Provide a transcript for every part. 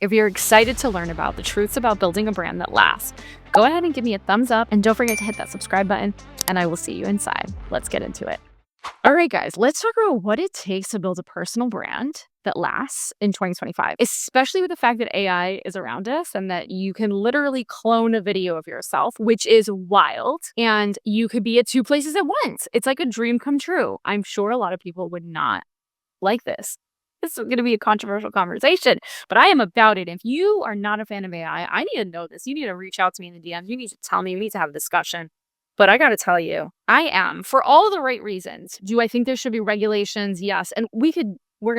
If you're excited to learn about the truths about building a brand that lasts, go ahead and give me a thumbs up and don't forget to hit that subscribe button, and I will see you inside. Let's get into it. All right, guys, let's talk about what it takes to build a personal brand that lasts in 2025, especially with the fact that AI is around us and that you can literally clone a video of yourself, which is wild. And you could be at two places at once. It's like a dream come true. I'm sure a lot of people would not like this. This is going to be a controversial conversation, but I am about it. If you are not a fan of AI, I need to know this. You need to reach out to me in the DMs. You need to tell me. We need to have a discussion. But I got to tell you, I am for all the right reasons. Do I think there should be regulations? Yes. And we're going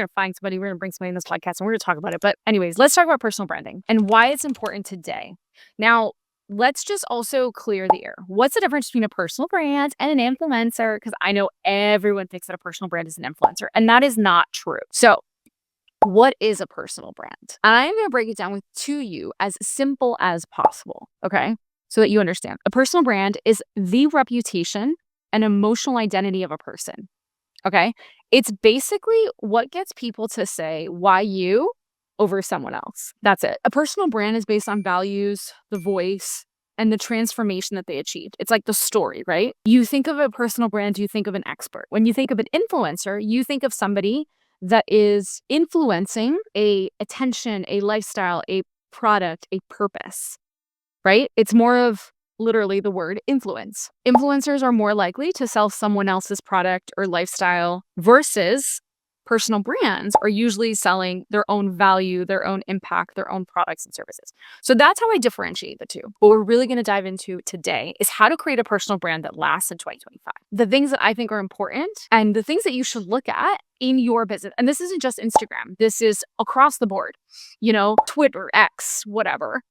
to find somebody. We're going to bring somebody in this podcast and we're going to talk about it. But anyways, let's talk about personal branding and why it's important today. Now, let's just also clear the air. What's the difference between a personal brand and an influencer? Because I know everyone thinks that a personal brand is an influencer, and that is not true. So what is a personal brand? I'm going to break it down to you as simple as possible, okay? So that you understand. A personal brand is the reputation and emotional identity of a person, okay? It's basically what gets people to say, why you over someone else. That's it. A personal brand is based on values, the voice, and the transformation that they achieved. It's like the story, right? You think of a personal brand, you think of an expert. When you think of an influencer, you think of somebody that is influencing a attention, a lifestyle, a product, a purpose, right? It's more of literally the word influence. Influencers are more likely to sell someone else's product or lifestyle versus personal brands are usually selling their own value, their own impact, their own products and services. So that's how I differentiate the two. What we're really going to dive into today is how to create a personal brand that lasts in 2025. The things that I think are important and the things that you should look at in your business. And this isn't just Instagram. This is across the board, Twitter, X, whatever.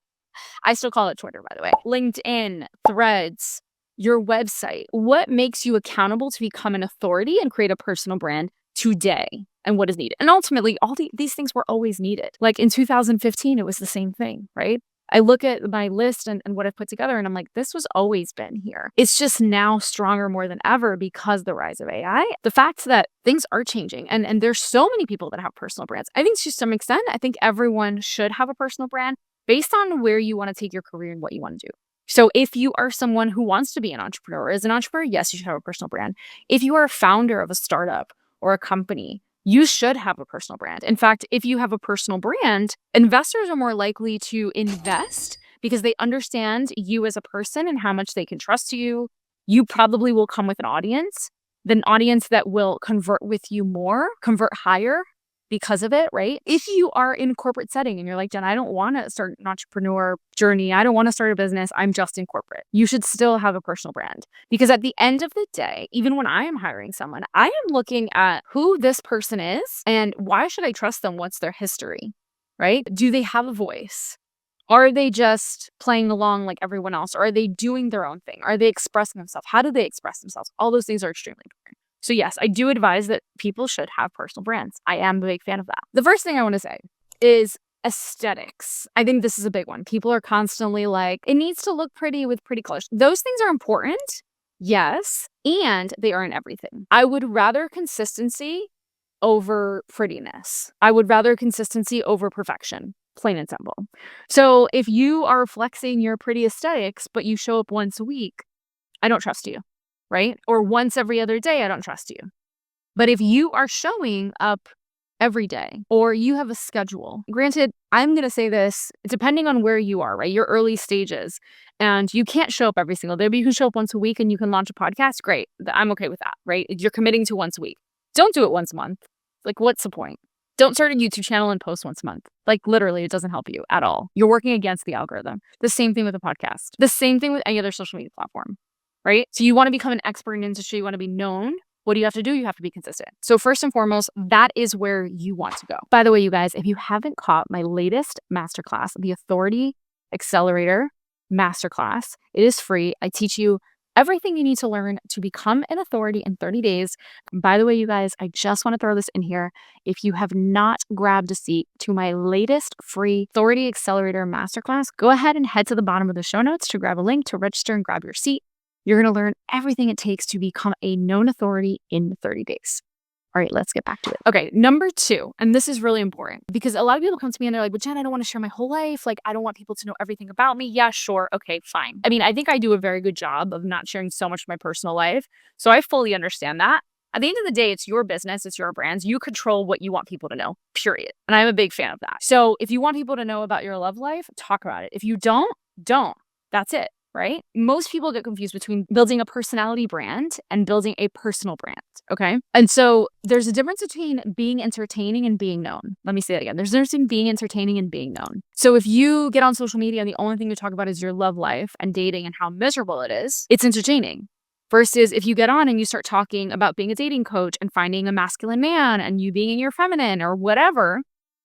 I still call it Twitter, by the way. LinkedIn, Threads, your website. What makes you accountable to become an authority and create a personal brand today and what is needed? And ultimately, all these things were always needed. Like in 2015, it was the same thing, right? I look at my list and what I've put together and I'm like, this was always been here. It's just now stronger more than ever because the rise of AI. The fact that things are changing and there's so many people that have personal brands. I think to some extent, I think everyone should have a personal brand based on where you want to take your career and what you want to do. So if you are someone who wants to be an entrepreneur, as an entrepreneur, yes, you should have a personal brand. If you are a founder of a startup or a company, you should have a personal brand. In fact, if you have a personal brand, investors are more likely to invest because they understand you as a person and how much they can trust you. You probably will come with an audience that will convert with you more, convert higher because of it, right? If you are in a corporate setting and you're like, Jen, I don't want to start an entrepreneur journey. I don't want to start a business. I'm just in corporate. You should still have a personal brand because at the end of the day, even when I am hiring someone, I am looking at who this person is and why should I trust them? What's their history, right? Do they have a voice? Are they just playing along like everyone else? Or are they doing their own thing? Are they expressing themselves? How do they express themselves? All those things are extremely important. So yes, I do advise that people should have personal brands. I am a big fan of that. The first thing I want to say is aesthetics. I think this is a big one. People are constantly like, it needs to look pretty with pretty colors. Those things are important, yes, and they aren't everything. I would rather consistency over prettiness. I would rather consistency over perfection, plain and simple. So if you are flexing your pretty aesthetics, but you show up once a week, I don't trust you. Right? Or once every other day, I don't trust you. But if you are showing up every day or you have a schedule, granted, I'm going to say this, depending on where you are, right? Your early stages, and you can't show up every single day, but you can show up once a week and you can launch a podcast. Great. I'm okay with that, right? You're committing to once a week. Don't do it once a month. Like, what's the point? Don't start a YouTube channel and post once a month. Like, literally, it doesn't help you at all. You're working against the algorithm. The same thing with a podcast. The same thing with any other social media platform. Right? So you want to become an expert in industry, you want to be known. What do you have to do? You have to be consistent. So first and foremost, that is where you want to go. By the way, you guys, if you haven't caught my latest masterclass, the Authority Accelerator Masterclass, it is free. I teach you everything you need to learn to become an authority in 30 days. By the way, you guys, I just want to throw this in here. If you have not grabbed a seat to my latest free Authority Accelerator Masterclass, go ahead and head to the bottom of the show notes to grab a link to register and grab your seat. You're going to learn everything it takes to become a known authority in 30 days. All right, let's get back to it. Okay, number 2, and this is really important because a lot of people come to me and they're like, "But Jen, I don't want to share my whole life. Like, I don't want people to know everything about me." Yeah, sure. Okay, fine. I mean, I think I do a very good job of not sharing so much of my personal life. So I fully understand that. At the end of the day, it's your business, it's your brands. You control what you want people to know, period. And I'm a big fan of that. So if you want people to know about your love life, talk about it. If you don't, don't. That's it. Right? Most people get confused between building a personality brand and building a personal brand. Okay. And so there's a difference between being entertaining and being known. Let me say that again. There's a difference between being entertaining and being known. So if you get on social media and the only thing you talk about is your love life and dating and how miserable it is, it's entertaining. Versus if you get on and you start talking about being a dating coach and finding a masculine man and you being in your feminine or whatever,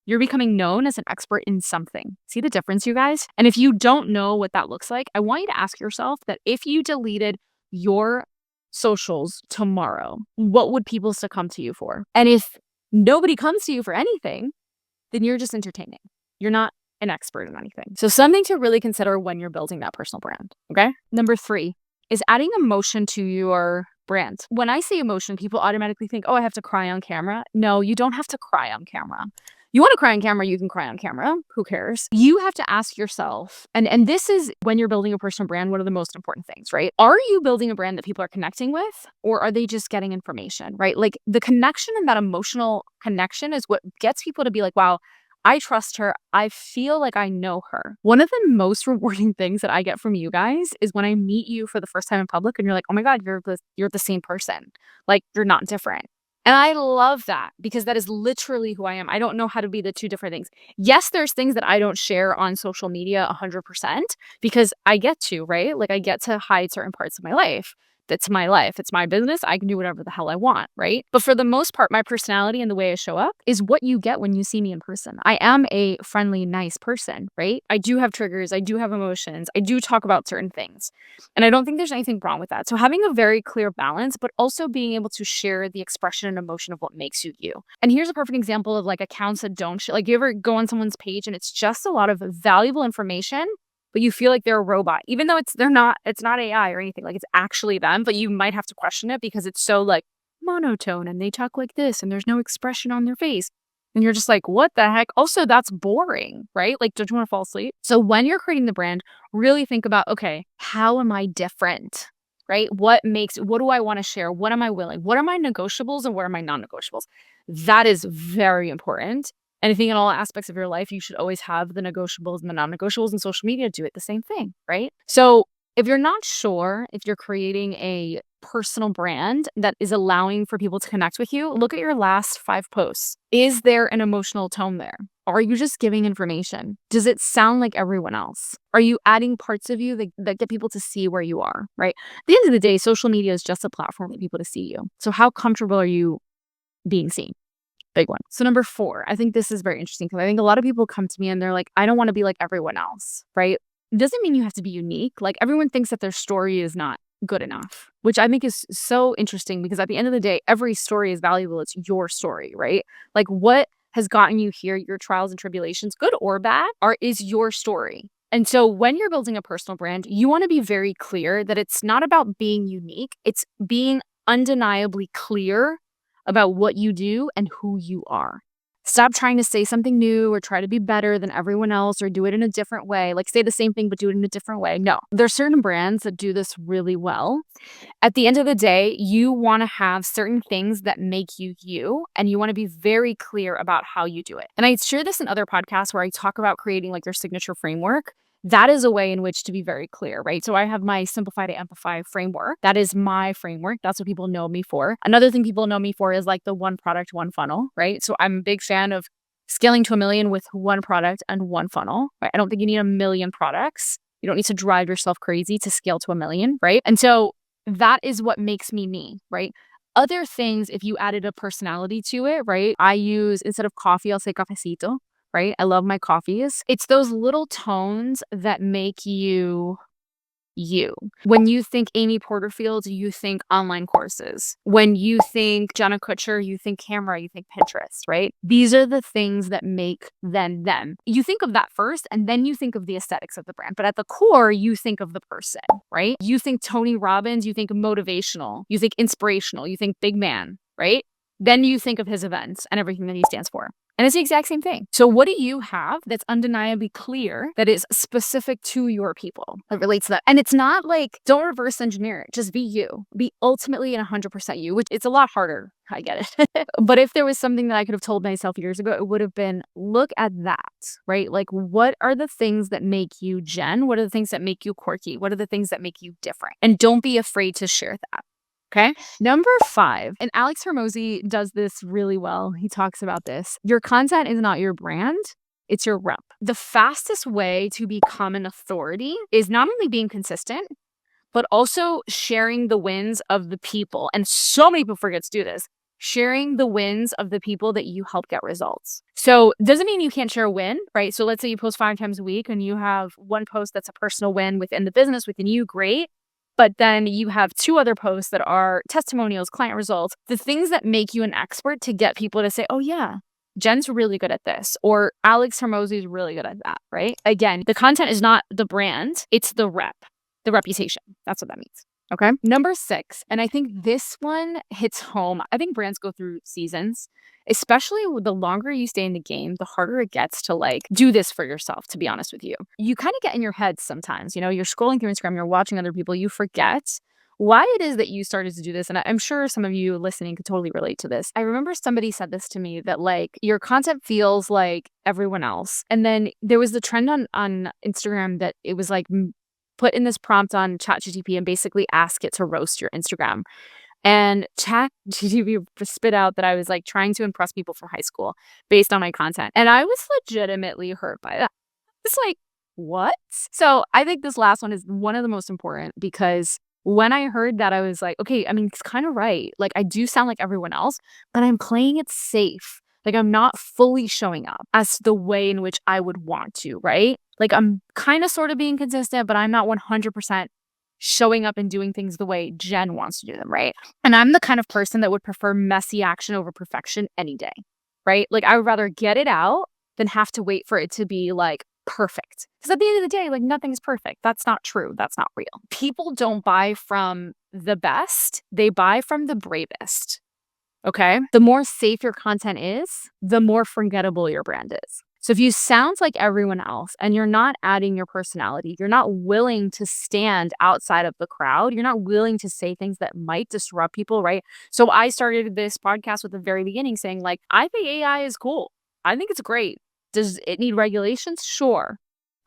you're becoming known as an expert in something. See the difference, you guys? And if you don't know what that looks like, I want you to ask yourself that if you deleted your socials tomorrow, what would people succumb to you for? And if nobody comes to you for anything, then you're just entertaining. You're not an expert in anything. So something to really consider when you're building that personal brand, okay? Number 3 is adding emotion to your brand. When I say emotion, people automatically think, oh, I have to cry on camera. No, you don't have to cry on camera. You want to cry on camera, you can cry on camera. Who cares? You have to ask yourself, and this is when you're building a personal brand, one of the most important things, right? Are you building a brand that people are connecting with, or are they just getting information, right? Like the connection and that emotional connection is what gets people to be like, wow, I trust her. I feel like I know her. One of the most rewarding things that I get from you guys is when I meet you for the first time in public and you're like, oh my God, you're the same person. Like you're not different. And I love that because that is literally who I am. I don't know how to be the two different things. Yes, there's things that I don't share on social media 100% because I get to, right? Like I get to hide certain parts of my life. That's my life. It's my business. I can do whatever the hell I want, right? But for the most part, my personality and the way I show up is what you get when you see me in person. I am a friendly, nice person, right? I do have triggers. I do have emotions. I do talk about certain things. And I don't think there's anything wrong with that. So having a very clear balance, but also being able to share the expression and emotion of what makes you you. And here's a perfect example of like accounts that don't like you ever go on someone's page and it's just a lot of valuable information, but you feel like they're a robot, even though it's not AI or anything. Like it's actually them, but you might have to question it because it's so like monotone and they talk like this and there's no expression on their face. And you're just like, what the heck? Also, that's boring, right? Like, don't you want to fall asleep? So when you're creating the brand, really think about, okay, how am I different, right? What do I want to share? What am I willing? What are my negotiables and what are my non-negotiables? That is very important. And I think in all aspects of your life, you should always have the negotiables and the non-negotiables, and social media do it the same thing, right? So if you're not sure if you're creating a personal brand that is allowing for people to connect with you, look at your last 5 posts. Is there an emotional tone there? Are you just giving information? Does it sound like everyone else? Are you adding parts of you that get people to see where you are, right? At the end of the day, social media is just a platform for people to see you. So how comfortable are you being seen? Big one. So number 4, I think this is very interesting because I think a lot of people come to me and they're like, I don't want to be like everyone else, right? It doesn't mean you have to be unique. Like everyone thinks that their story is not good enough, which I think is so interesting because at the end of the day, every story is valuable. It's your story, right? Like what has gotten you here, your trials and tribulations, good or bad, is your story. And so when you're building a personal brand, you want to be very clear that it's not about being unique. It's being undeniably clear about what you do and who you are. Stop trying to say something new or try to be better than everyone else or do it in a different way. Like say the same thing, but do it in a different way. No, there's certain brands that do this really well. At the end of the day, you want to have certain things that make you you, and you want to be very clear about how you do it. And I share this in other podcasts where I talk about creating like your signature framework. That is a way in which to be very clear, right? So I have my Simplify to Amplify framework. That is my framework. That's what people know me for. Another thing people know me for is like the one product, one funnel, right? So I'm a big fan of scaling to 1 million with one product and one funnel, right? I don't think you need 1 million products. You don't need to drive yourself crazy to scale to 1 million, right? And so that is what makes me, right? Other things, if you added a personality to it, right? I use, instead of coffee, I'll say cafecito. Right? I love my coffees. It's those little tones that make you you. When you think Amy Porterfield, you think online courses. When you think Jenna Kutcher, you think camera, you think Pinterest, right? These are the things that make them. You think of that first, and then you think of the aesthetics of the brand. But at the core, you think of the person, right? You think Tony Robbins, you think motivational, you think inspirational, you think big man, right? Then you think of his events and everything that he stands for. And it's the exact same thing. So what do you have that's undeniably clear that is specific to your people that relates to that? And it's not like, don't reverse engineer it. Just be you. Be ultimately and 100% you, which it's a lot harder. I get it. But if there was something that I could have told myself years ago, it would have been, look at that, right? Like, what are the things that make you Jen? What are the things that make you quirky? What are the things that make you different? And don't be afraid to share that. Okay. Number 5, and Alex Hormozi does this really well. He talks about this. Your content is not your brand. It's your rep. The fastest way to become an authority is not only being consistent, but also sharing the wins of the people. And so many people forget to do this. Sharing the wins of the people that you help get results. So doesn't mean you can't share a win, right? So let's say you post 5 times a week and you have one post that's a personal win within the business, within you, great. But then you have 2 other posts that are testimonials, client results, the things that make you an expert to get people to say, oh yeah, Jen's really good at this, or Alex Hormozi is really good at that, right? Again, the content is not the brand, it's the rep, the reputation. That's what that means. Okay. Number 6, and I think this one hits home. I think brands go through seasons, especially the longer you stay in the game, the harder it gets to like do this for yourself, to be honest with you. You kind of get in your head sometimes, you're scrolling through Instagram, you're watching other people, you forget why it is that you started to do this. And I'm sure some of you listening could totally relate to this. I remember somebody said this to me that like your content feels like everyone else. And then there was the trend on Instagram that it was like put in this prompt on ChatGPT and basically ask it to roast your Instagram. And ChatGPT spit out that I was like trying to impress people from high school based on my content. And I was legitimately hurt by that. It's like, what? So I think this last one is one of the most important because when I heard that, I was like, okay, I mean, it's kind of right. Like I do sound like everyone else, but I'm playing it safe. Like I'm not fully showing up as the way in which I would want to, right? Like I'm kind of sort of being consistent, but I'm not 100% showing up and doing things the way Jen wants to do them, right? And I'm the kind of person that would prefer messy action over perfection any day, right? Like I would rather get it out than have to wait for it to be like perfect. Because at the end of the day, like nothing's perfect. That's not true. That's not real. People don't buy from the best. They buy from the bravest. Okay. The more safe your content is, the more forgettable your brand is. So if you sound like everyone else and you're not adding your personality, you're not willing to stand outside of the crowd, you're not willing to say things that might disrupt people, right? So I started this podcast with the very beginning saying like, I think AI is cool. I think it's great. Does it need regulations? Sure.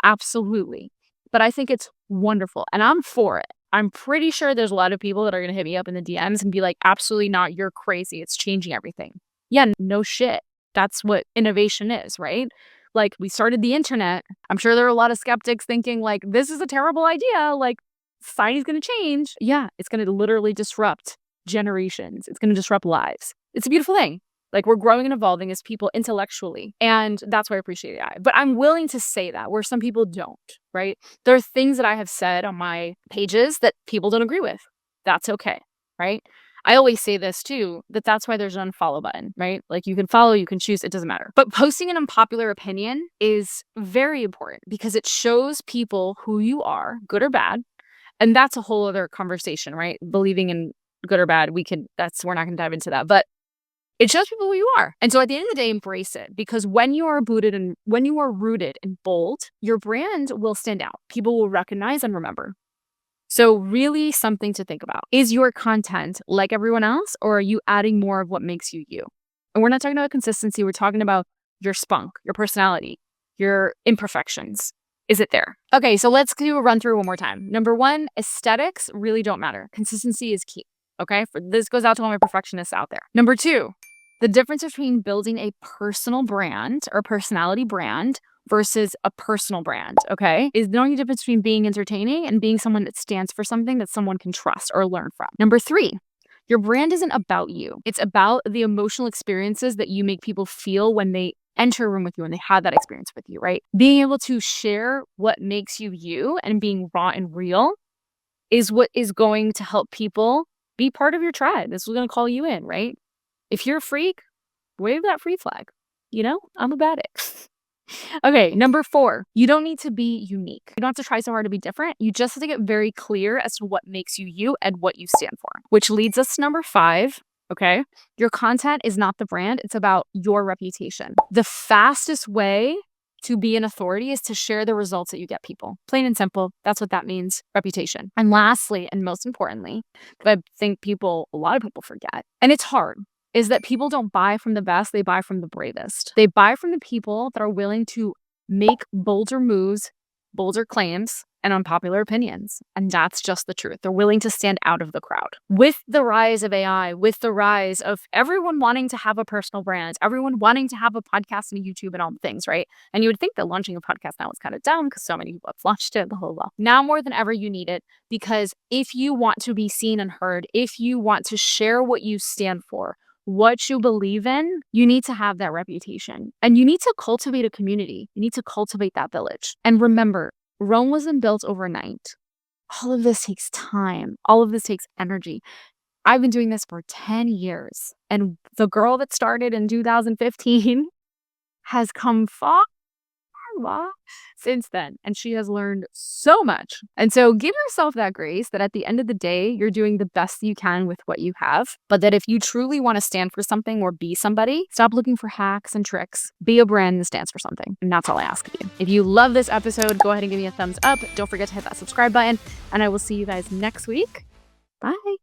Absolutely. But I think it's wonderful and I'm for it. I'm pretty sure there's a lot of people that are going to hit me up in the DMs and be like, absolutely not. You're crazy. It's changing everything. Yeah, no shit. That's what innovation is, right? Like we started the internet. I'm sure there are a lot of skeptics thinking like, this is a terrible idea. Like society's going to change. Yeah, it's going to literally disrupt generations. It's going to disrupt lives. It's a beautiful thing. Like we're growing and evolving as people intellectually. And that's why I appreciate AI. But I'm willing to say that where some people don't, right? There are things that I have said on my pages that people don't agree with. That's okay, right? I always say this too, that's why there's an unfollow button, right? Like you can follow, you can choose, it doesn't matter. But posting an unpopular opinion is very important because it shows people who you are, good or bad. And that's a whole other conversation, right? Believing in good or bad, we're not going to dive into that. But it shows people who you are. And so at the end of the day, embrace it because when you are rooted and bold, your brand will stand out. People will recognize and remember. So really something to think about. Is your content like everyone else or are you adding more of what makes you you? And we're not talking about consistency. We're talking about your spunk, your personality, your imperfections. Is it there? Okay, so let's do a run through one more time. Number 1, aesthetics really don't matter. Consistency is key. Okay, this goes out to all my perfectionists out there. Number 2, the difference between building a personal brand or personality brand versus a personal brand, okay, is the only difference between being entertaining and being someone that stands for something that someone can trust or learn from. Number 3, your brand isn't about you. It's about the emotional experiences that you make people feel when they enter a room with you and they have that experience with you, right? Being able to share what makes you you and being raw and real is what is going to help people be part of your tribe. This is going to call you in, right? If you're a freak, wave that free flag. I'm about it. Okay, number 4, you don't need to be unique. You don't have to try so hard to be different. You just have to get very clear as to what makes you you and what you stand for, which leads us to number 5, okay? Your content is not the brand. It's about your reputation. The fastest way to be an authority is to share the results that you get people. Plain and simple. That's what that means. Reputation. And lastly, and most importantly, but I think a lot of people forget, and it's hard, is that people don't buy from the best, they buy from the bravest. They buy from the people that are willing to make bolder moves, bolder claims, and unpopular opinions. And that's just the truth. They're willing to stand out of the crowd. With the rise of AI, with the rise of everyone wanting to have a personal brand, everyone wanting to have a podcast and a YouTube and all the things, right? And you would think that launching a podcast now is kind of dumb because so many people have launched it, blah, blah, blah. Now more than ever, you need it, because if you want to be seen and heard, if you want to share what you stand for, what you believe in, you need to have that reputation. And you need to cultivate a community. You need to cultivate that village. And remember, Rome wasn't built overnight. All of this takes time. All of this takes energy. I've been doing this for 10 years. And the girl that started in 2015 has come far since then. And she has learned so much. And so give yourself that grace that at the end of the day, you're doing the best you can with what you have. But that if you truly want to stand for something or be somebody, stop looking for hacks and tricks. Be a brand that stands for something. And that's all I ask of you. If you love this episode, go ahead and give me a thumbs up. Don't forget to hit that subscribe button. And I will see you guys next week. Bye.